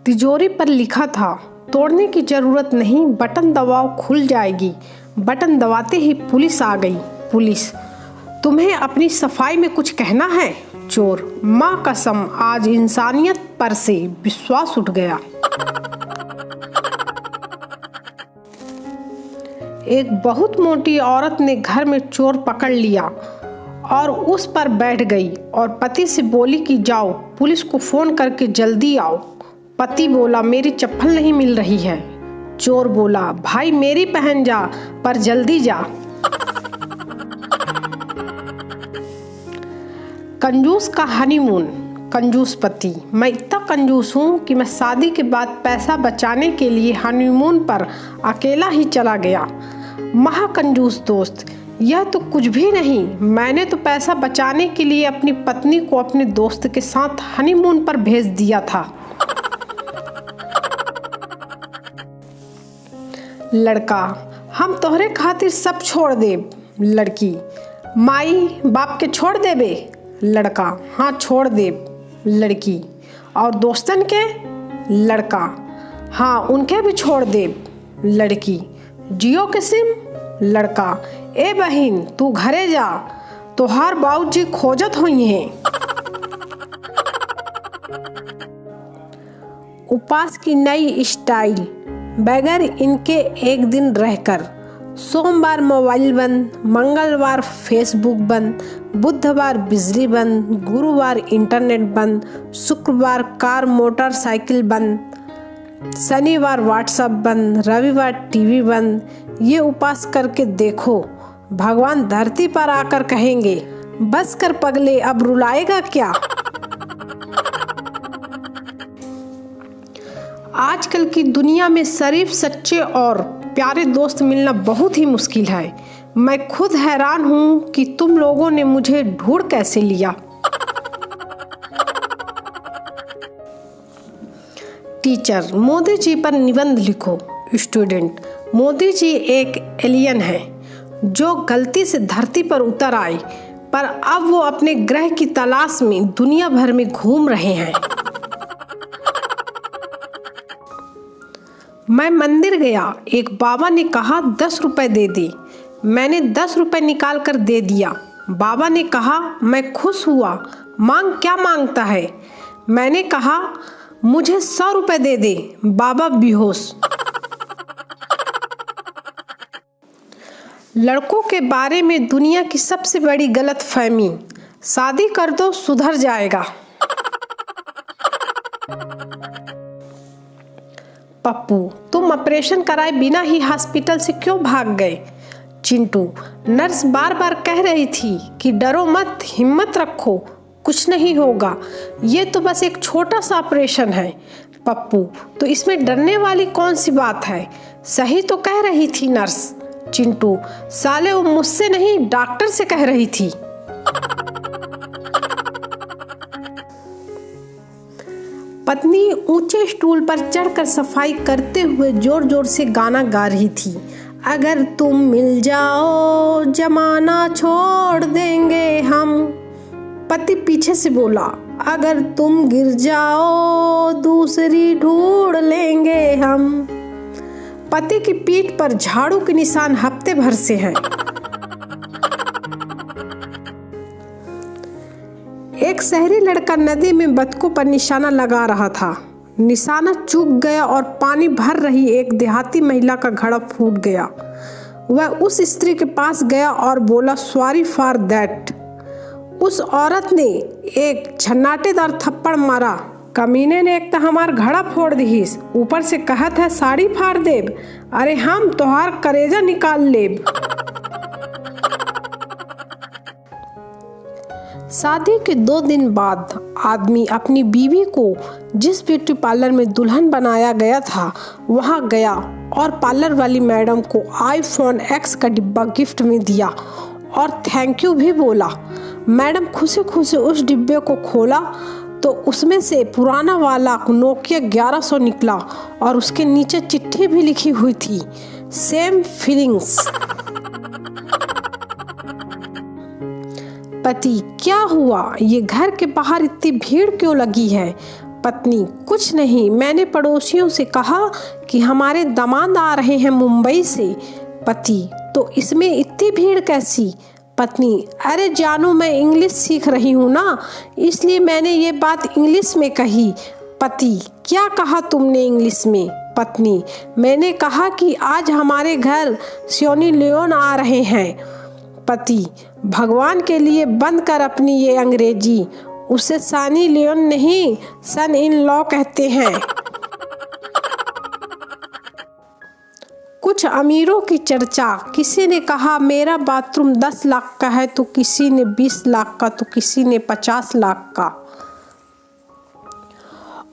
तिजोरी पर लिखा था, तोड़ने की जरूरत नहीं, बटन दबाओ खुल जाएगी। बटन दबाते ही पुलिस आ गई। पुलिस, तुम्हें अपनी सफाई में कुछ कहना है? चोर, माँ कसम आज इंसानियत पर से विश्वास उठ गया। एक बहुत मोटी औरत ने घर में चोर पकड़ लिया और उस पर बैठ गई और पति से बोली कि जाओ पुलिस को फोन करके जल्दी आओ। पति बोला, मेरी चप्पल नहीं मिल रही है। चोर बोला, भाई मेरी पहन जा, पर जल्दी जा। कंजूस का हनीमून। कंजूस पति, मैं इतना कंजूस हूँ कि मैं शादी के बाद पैसा बचाने के लिए हनीमून पर अकेला ही चला गया। महाकंजूस दोस्त, यह तो कुछ भी नहीं, मैंने तो पैसा बचाने के लिए अपनी पत्नी को अपने दोस्त के साथ हनीमून पर भेज दिया था। लड़का, हम तोहरे खातिर सब छोड़ देब। लड़की, माई बाप के छोड़ देबे? लड़का, हाँ छोड़ देब। लड़की, और दोस्तन के? लड़का, हाँ उनके भी छोड़ देब। लड़की, जियो के सिम? लड़का, ए बहिन तू घरे जा, तोहार बाबूजी खोजत हुई हैं। उपवास की नई स्टाइल। बगैर इनके एक दिन रहकर। सोमवार मोबाइल बंद, मंगलवार फेसबुक बंद, बुधवार बिजली बंद, गुरुवार इंटरनेट बंद, शुक्रवार कार मोटरसाइकिल बंद, शनिवार व्हाट्सएप बंद, रविवार टीवी बंद। ये उपवास करके देखो, भगवान धरती पर आकर कहेंगे, बस कर पगले, अब रुलाएगा क्या? आजकल की दुनिया में शरीफ, सच्चे और प्यारे दोस्त मिलना बहुत ही मुश्किल है। मैं खुद हैरान हूँ कि तुम लोगों ने मुझे ढूंढ कैसे लिया। टीचर, मोदी जी पर निबंध लिखो। स्टूडेंट, मोदी जी एक एलियन है जो गलती से धरती पर उतर आए, पर अब वो अपने ग्रह की तलाश में दुनिया भर में घूम रहे हैं। मैं मंदिर गया, एक बाबा ने कहा 10 रुपए दे दे। मैंने 10 रुपए निकाल कर दे दिया। बाबा ने कहा, मैं खुश हुआ, मांग क्या मांगता है? मैंने कहा, मुझे 100 रुपए दे दे। बाबा बेहोश। लड़कों के बारे में दुनिया की सबसे बड़ी गलतफहमी, शादी कर दो सुधर जाएगा। पप्पू, तुम ऑपरेशन कराए बिना ही हॉस्पिटल से क्यों भाग गए? चिंटू, नर्स बार बार कह रही थी कि डरो मत, हिम्मत रखो, कुछ नहीं होगा, ये तो बस एक छोटा सा ऑपरेशन है। पप्पू, तो इसमें डरने वाली कौन सी बात है? सही तो कह रही थी नर्स। चिंटू, साले वो मुझसे नहीं डॉक्टर से कह रही थी। पत्नी ऊंचे स्टूल पर चढ़कर सफाई करते हुए जोर जोर से गाना गा रही थी। अगर तुम मिल जाओ जमाना छोड़ देंगे हम। पति पीछे से बोला, अगर तुम गिर जाओ दूसरी ढूंढ लेंगे हम। पति की पीठ पर झाड़ू के निशान हफ्ते भर से हैं। एक शहरी लड़का नदी में बतखों पर निशाना लगा रहा था। निशाना चूक गया और पानी भर रही एक देहाती महिला का घड़ा फूट गया। वह उस स्त्री के पास गया और बोला, सॉरी फॉर दैट। उस औरत ने एक झन्नाटेदार थप्पड़ मारा। कमीने ने एक तो हमार घड़ा फोड़ दीस, ऊपर से कहत है साड़ी फाड़ देब। अरे हम तोहार करेजा निकाल लेब। शादी के 2 दिन बाद आदमी अपनी बीवी को जिस ब्यूटी पार्लर में दुल्हन बनाया गया था वहां गया और पार्लर वाली मैडम को iPhone X का डिब्बा गिफ्ट में दिया और थैंक यू भी बोला। मैडम खुशी खुशी उस डिब्बे को खोला तो उसमें से पुराना वाला नोकिया 1100 निकला और उसके नीचे चिट्ठी भी लिखी हुई थी, सेम फीलिंग्स। पति, क्या हुआ? ये घर के बाहर इतनी भीड़ क्यों लगी है? पत्नी: कुछ नहीं, मैंने पड़ोसियों से कहा कि हमारे दामाद आ रहे हैं मुंबई से। पति: तो इसमें इतनी भीड़ कैसी? पत्नी: अरे जानू, मैं इंग्लिश सीख रही हूँ ना, इसलिए मैंने ये बात इंग्लिश में कही। पति: क्या कहा तुमने इंग्लिश में? पत्नी: मैंने कहा कि आज हमारे घर सनी लियोन आ रहे हैं। पति: भगवान के लिए बंद कर अपनी ये अंग्रेजी, उसे सनी लियोन नहीं सन इन लॉ कहते हैं। कुछ अमीरों की चर्चा। किसी ने कहा मेरा बाथरूम 10 लाख का है, तो किसी ने 20 लाख का, तो किसी ने 50 लाख का।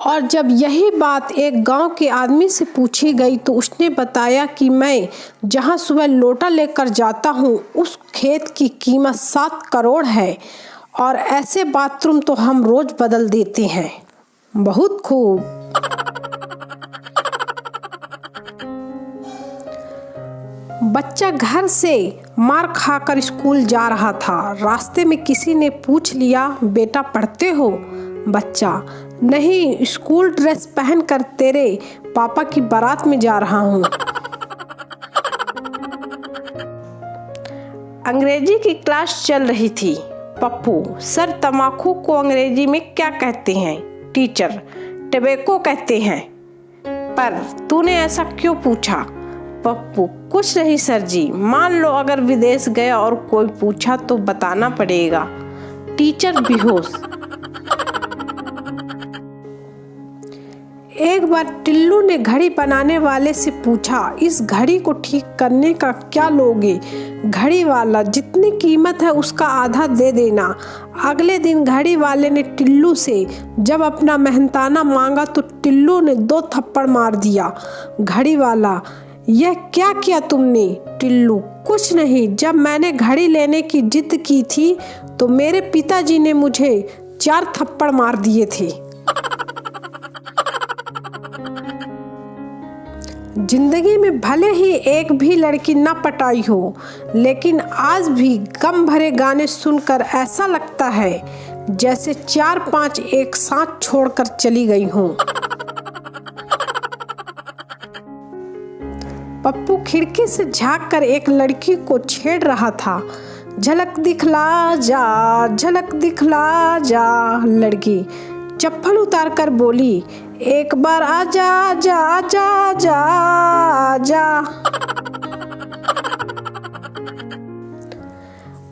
और जब यही बात एक गांव के आदमी से पूछी गई तो उसने बताया कि मैं जहां सुबह लोटा लेकर जाता हूं उस खेत की कीमत 7 करोड़ है, और ऐसे बाथरूम तो हम रोज बदल देते हैं। बहुत खूब। बच्चा घर से मार खाकर स्कूल जा रहा था। रास्ते में किसी ने पूछ लिया, बेटा पढ़ते हो? बच्चा: नहीं, स्कूल ड्रेस पहनकर तेरे पापा की बारात में जा रहा हूँ। अंग्रेजी की क्लास चल रही थी। पप्पू: सर, तम्बाकू को अंग्रेजी में क्या कहते हैं? टीचर: टबैको कहते हैं। पर तूने ऐसा क्यों पूछा? पप्पू: कुछ नहीं सर जी, मान लो अगर विदेश गया और कोई पूछा तो बताना पड़ेगा। टीचर बेहोश। एक बार टिल्लू ने घड़ी बनाने वाले से पूछा, इस घड़ी को ठीक करने का क्या लोगे? घड़ी वाला: जितनी कीमत है उसका आधा दे देना। अगले दिन घड़ी वाले ने टिल्लू से जब अपना मेहनताना मांगा तो टिल्लू ने 2 थप्पड़ मार दिया। घड़ी वाला: यह क्या किया तुमने? टिल्लू: कुछ नहीं, जब मैंने घड़ी लेने की जिद की थी तो मेरे पिताजी ने मुझे 4 थप्पड़ मार दिए थे। जिंदगी में भले ही एक भी लड़की न पटाई हो, लेकिन आज भी गम भरे गाने सुनकर ऐसा लगता है जैसे 4-5 एक साथ छोड़कर चली गई हूँ। पप्पू खिड़की से झांककर एक लड़की को छेड़ रहा था। झलक दिखला जा, झलक दिखला जा। लड़की चप्पल उतार कर बोली, एक बार आजा आजा आजा आजा आजा।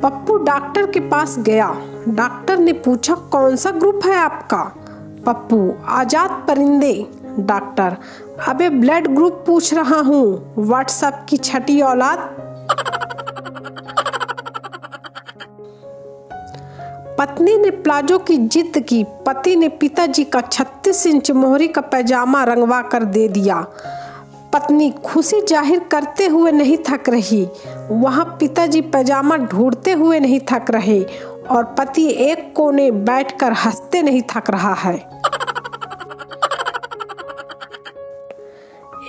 पप्पू डॉक्टर के पास गया। डॉक्टर ने पूछा, कौन सा ग्रुप है आपका? पप्पू: आजाद परिंदे। डॉक्टर: अबे ब्लड ग्रुप पूछ रहा हूँ, व्हाट्सएप की छठी औलाद। पत्नी ने प्लाजो की जिद की। पति ने पिताजी का 36 इंच मोहरी का पैजामा रंगवा कर दे दिया। पत्नी खुशी जाहिर करते हुए नहीं थक रही, वहां पिताजी पैजामा ढूंढते हुए नहीं थक रहे, और पति एक कोने बैठकर हंसते नहीं थक रहा है।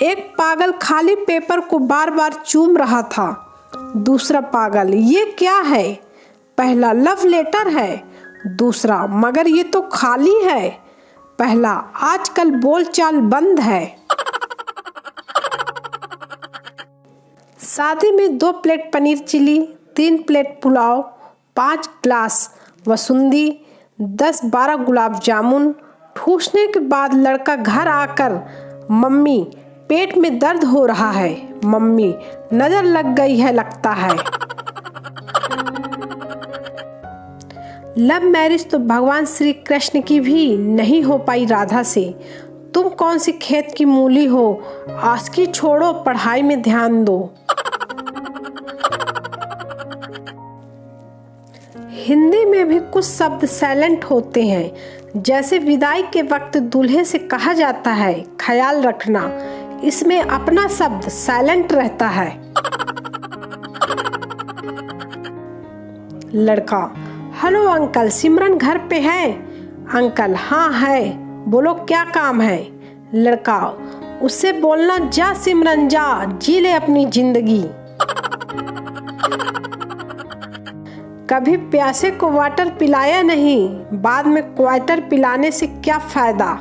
एक पागल खाली पेपर को बार बार चूम रहा था। दूसरा पागल: ये क्या है? पहला: लव लेटर है। दूसरा: मगर ये तो खाली है। पहला: आजकल बोलचाल बंद है। शादी में 2 plate paneer chilli, 3 plate pulao, 5 glass basundi, 10-12 gulab jamun. ठूसने के बाद लड़का घर आकर, मम्मी पेट में दर्द हो रहा है, मम्मी नजर लग गई है लगता है। लव मैरिज तो भगवान श्री कृष्ण की भी नहीं हो पाई राधा से। तुम कौन सी खेत की मूली हो, आस्की छोड़ो, पढ़ाई में ध्यान दो। हिंदी में भी कुछ शब्द साइलेंट होते हैं, जैसे विदाई के वक्त दूल्हे से कहा जाता है, ख्याल रखना। इसमें अपना शब्द साइलेंट रहता है। लड़का: हेलो अंकल, सिमरन घर पे है? अंकल: हाँ है, बोलो क्या काम है? लड़का: उससे बोलना, जा सिमरन जा, जी ले अपनी जिंदगी। कभी प्यासे को वाटर पिलाया नहीं, बाद में क्वार्टर पिलाने से क्या फायदा।